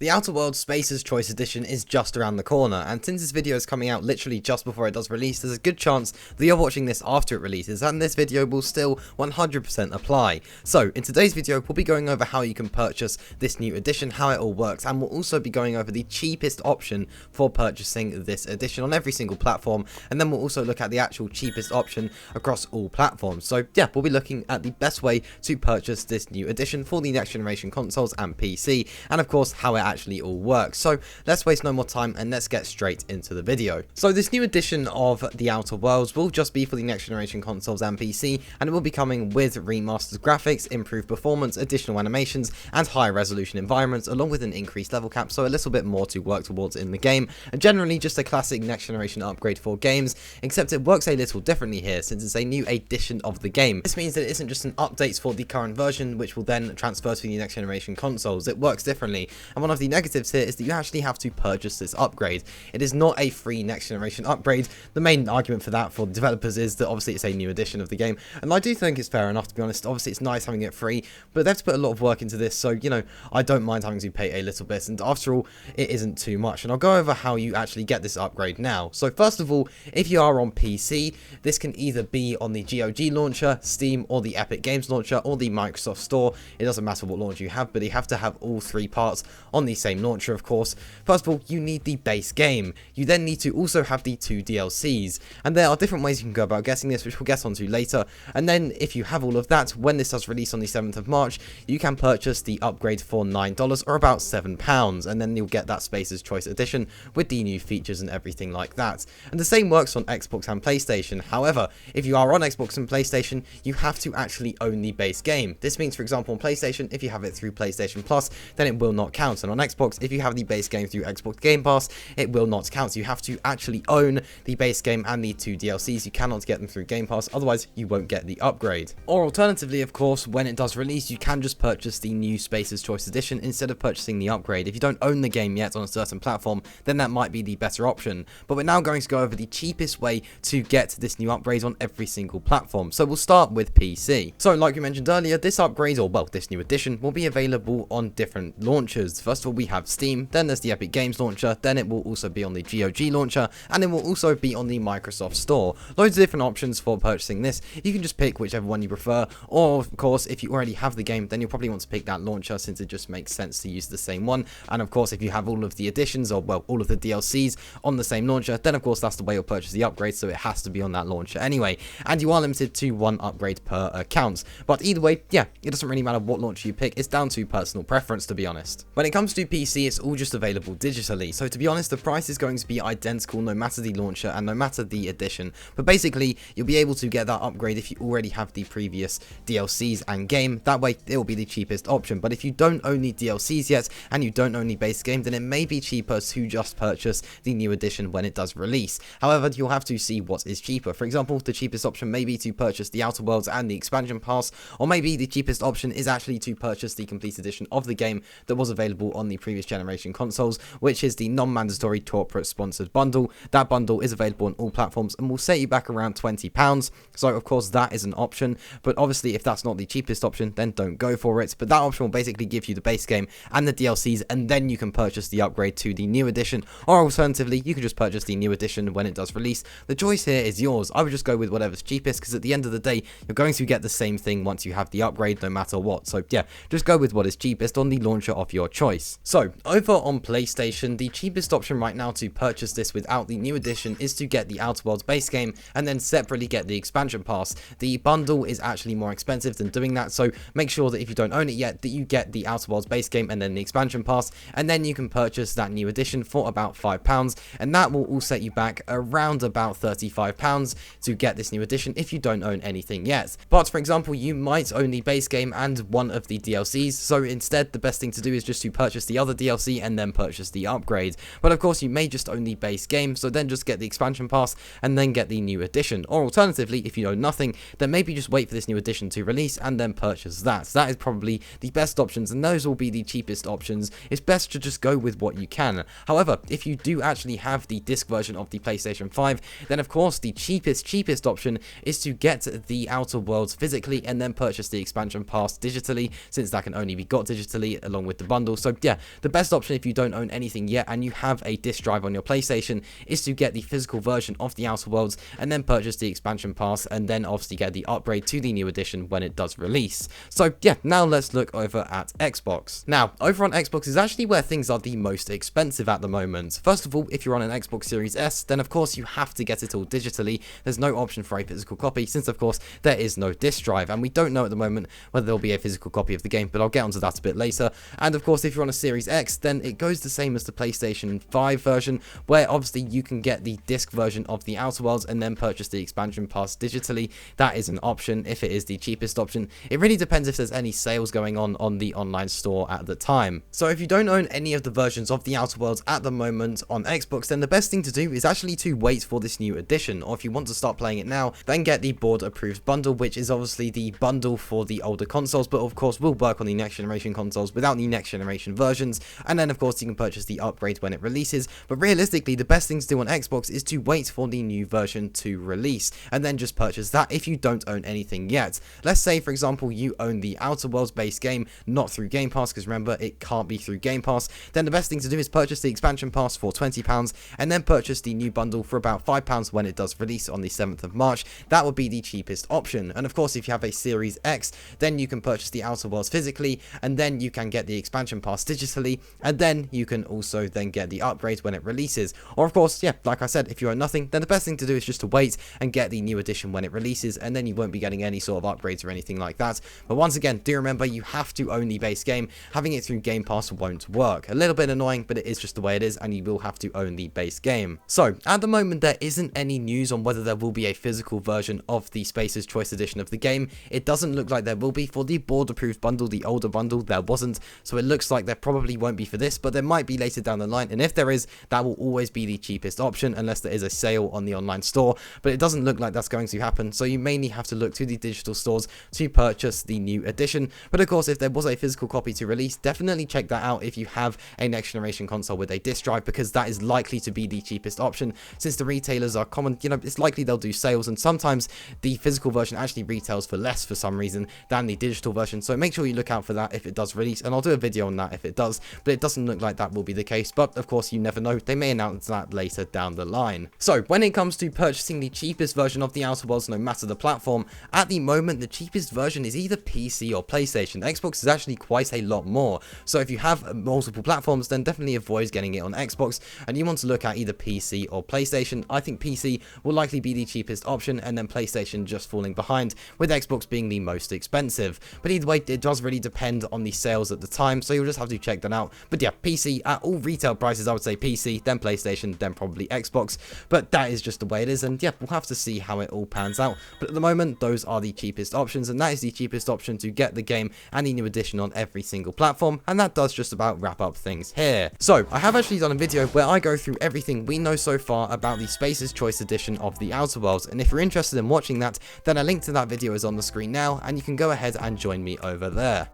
The Outer Worlds Spacer's Choice Edition is just around the corner, and since this video is coming out literally just before it does release, there's a good chance that you're watching this after it releases, and this video will still 100% apply. So, in today's video, we'll be going over how you can purchase this new edition, how it all works, and we'll also be going over the cheapest option for purchasing this edition on every single platform, and then we'll also look at the actual cheapest option across all platforms. So, yeah, we'll be looking at the best way to purchase this new edition for the next generation consoles and PC, and of course, how it actually all works. So let's waste no more time and let's get straight into the video. So this new edition of the Outer Worlds will just be for the next generation consoles and PC, and it will be coming with remastered graphics, improved performance, additional animations, and higher resolution environments, along with an increased level cap, so a little bit more to work towards in the game, and generally just a classic next generation upgrade for games, except it works a little differently here since it's a new edition of the game. This means that it isn't just an update for the current version which will then transfer to the next generation consoles. It works differently, and one of the negatives here is that you actually have to purchase this upgrade. It is not a free next generation upgrade. The main argument for that for the developers is that obviously it's a new edition of the game, and I do think it's fair enough, to be honest. Obviously it's nice having it free, but they've put a lot of work into this, so you know, I don't mind having to pay a little bit, and after all, it isn't too much. And I'll go over how you actually get this upgrade now. So first of all, if you are on PC, this can either be on the GOG launcher, Steam, or the Epic Games launcher, or the Microsoft Store. It doesn't matter what launcher you have, but you have to have all three parts on the same launcher, of course. First of all, you need the base game. You then need to also have the two DLCs, and there are different ways you can go about getting this, which we'll get onto later. And then if you have all of that, when this does release on the 7th of March, you can purchase the upgrade for $9 or about £7, and then you'll get that Spacer's Choice Edition with the new features and everything like that. And the same works on Xbox and PlayStation. However, if you are on Xbox and PlayStation, you have to actually own the base game. This means, for example, on PlayStation, if you have it through PlayStation Plus, then it will not count, and on Xbox, if you have the base game through Xbox Game Pass, it will not count. So you have to actually own the base game and the two DLCs. You cannot get them through Game Pass, otherwise you won't get the upgrade. Or alternatively, of course, when it does release, you can just purchase the new Spacer's Choice Edition instead of purchasing the upgrade. If you don't own the game yet on a certain platform, then that might be the better option. But we're now going to go over the cheapest way to get this new upgrade on every single platform. So we'll start with PC. So like we mentioned earlier, this upgrade, or well, this new edition, will be available on different launchers. First of all, we have Steam, then there's the Epic Games launcher, then it will also be on the GOG launcher, and it will also be on the Microsoft Store. Loads of different options for purchasing this. You can just pick whichever one you prefer, or of course, if you already have the game, then you'll probably want to pick that launcher since it just makes sense to use the same one. And of course, if you have all of the editions, or well, all of the DLCs on the same launcher, then of course that's the way you'll purchase the upgrade, so it has to be on that launcher anyway. And you are limited to one upgrade per account. But either way, yeah, it doesn't really matter what launcher you pick, it's down to personal preference, to be honest. When it comes to PC, it's all just available digitally, so to be honest, the price is going to be identical no matter the launcher and no matter the edition. But basically, you'll be able to get that upgrade if you already have the previous DLCs and game. That way, it will be the cheapest option. But if you don't own the DLCs yet and you don't own the base game, then it may be cheaper to just purchase the new edition when it does release. However, you'll have to see what is cheaper. For example, the cheapest option may be to purchase the Outer Worlds and the expansion pass, or maybe the cheapest option is actually to purchase the complete edition of the game that was available on the previous generation consoles, which is the non-mandatory corporate sponsored bundle. That bundle is available on all platforms and will set you back around £20. So of course that is an option, but obviously if that's not the cheapest option, then don't go for it. But that option will basically give you the base game and the DLCs, and then you can purchase the upgrade to the new edition, or alternatively you can just purchase the new edition when it does release. The choice here is yours. I would just go with whatever's cheapest, because at the end of the day, you're going to get the same thing once you have the upgrade, no matter what. So yeah, just go with what is cheapest on the launcher of your choice. So over on PlayStation, the cheapest option right now to purchase this without the new edition is to get the Outer Worlds base game and then separately get the expansion pass. The bundle is actually more expensive than doing that, so make sure that if you don't own it yet, that you get the Outer Worlds base game and then the expansion pass, and then you can purchase that new edition for about £5, and that will all set you back around about £35 to get this new edition if you don't own anything yet. But for example, you might own the base game and one of the DLCs, so instead the best thing to do is just to purchase the other DLC and then purchase the upgrade. But of course, you may just own the base game, so then just get the expansion pass and then get the new edition. Or alternatively, if you own nothing, then maybe just wait for this new edition to release and then purchase that. So that is probably the best options, and those will be the cheapest options. It's best to just go with what you can. However, if you do actually have the disc version of the PlayStation 5, then of course the cheapest option is to get the Outer Worlds physically and then purchase the expansion pass digitally, since that can only be got digitally along with the bundle. So yeah, yeah, the best option if you don't own anything yet and you have a disc drive on your PlayStation is to get the physical version of the Outer Worlds and then purchase the expansion pass and then obviously get the upgrade to the new edition when it does release. So yeah, now let's look over at Xbox. Now, over on Xbox is actually where things are the most expensive at the moment. First of all, if you're on an Xbox Series S, then of course you have to get it all digitally. There's no option for a physical copy since of course there is no disc drive, and we don't know at the moment whether there'll be a physical copy of the game, but I'll get onto that a bit later. And of course, if you're on a Series X, then it goes the same as the PlayStation 5 version, where obviously you can get the disc version of the Outer Worlds and then purchase the expansion pass digitally. That is an option if it is the cheapest option. It really depends if there's any sales going on the online store at the time. So if you don't own any of the versions of the Outer Worlds at the moment on Xbox, then the best thing to do is actually to wait for this new edition, or if you want to start playing it now, then get the board approved bundle, which is obviously the bundle for the older consoles, but of course will work on the next generation consoles without the next generation versions. And then of course you can purchase the upgrade when it releases, but realistically the best thing to do on Xbox is to wait for the new version to release and then just purchase that if you don't own anything yet. Let's say for example you own the Outer Worlds base game, not through Game Pass, because remember it can't be through Game Pass, then the best thing to do is purchase the expansion pass for £20 and then purchase the new bundle for about £5 when it does release on the 7th of March. That would be the cheapest option. And of course if you have a Series X, then you can purchase the Outer Worlds physically and then you can get the expansion pass digitally, and then you can also then get the upgrade when it releases. Or of course, yeah, like I said, if you own nothing, then the best thing to do is just to wait and get the new edition when it releases, and then you won't be getting any sort of upgrades or anything like that. But once again, do remember you have to own the base game. Having it through Game Pass won't work. A little bit annoying, but it is just the way it is, and you will have to own the base game. So at the moment there isn't any news on whether there will be a physical version of the Spacer's Choice edition of the game. It doesn't look like there will be for the board approved bundle. The older bundle there wasn't, so it looks like there probably won't be for this, but there might be later down the line, and if there is, that will always be the cheapest option unless there is a sale on the online store, but it doesn't look like that's going to happen, so you mainly have to look to the digital stores to purchase the new edition. But of course if there was a physical copy to release, definitely check that out if you have a next generation console with a disc drive, because that is likely to be the cheapest option since the retailers are common. You know, it's likely they'll do sales, and sometimes the physical version actually retails for less for some reason than the digital version, so make sure you look out for that if it does release, and I'll do a video on that if it does, but it doesn't look like that will be the case. But of course you never know, they may announce that later down the line. So when it comes to purchasing the cheapest version of the Outer Worlds, no matter the platform, at the moment the cheapest version is either PC or PlayStation. Xbox is actually quite a lot more, so if you have multiple platforms, then definitely avoid getting it on Xbox and you want to look at either PC or PlayStation. I think PC will likely be the cheapest option, and then PlayStation just falling behind, with Xbox being the most expensive. But either way, it does really depend on the sales at the time, so you'll just have to check that out. But yeah, PC at all retail prices, I would say PC, then PlayStation, then probably Xbox. But that is just the way it is, and yeah, we'll have to see how it all pans out. But at the moment, those are the cheapest options, and that is the cheapest option to get the game and the new edition on every single platform. And that does just about wrap up things here. So I have actually done a video where I go through everything we know so far about the Spacer's Choice edition of the Outer Worlds, and if you're interested in watching that, then a link to that video is on the screen now, and you can go ahead and join me over there.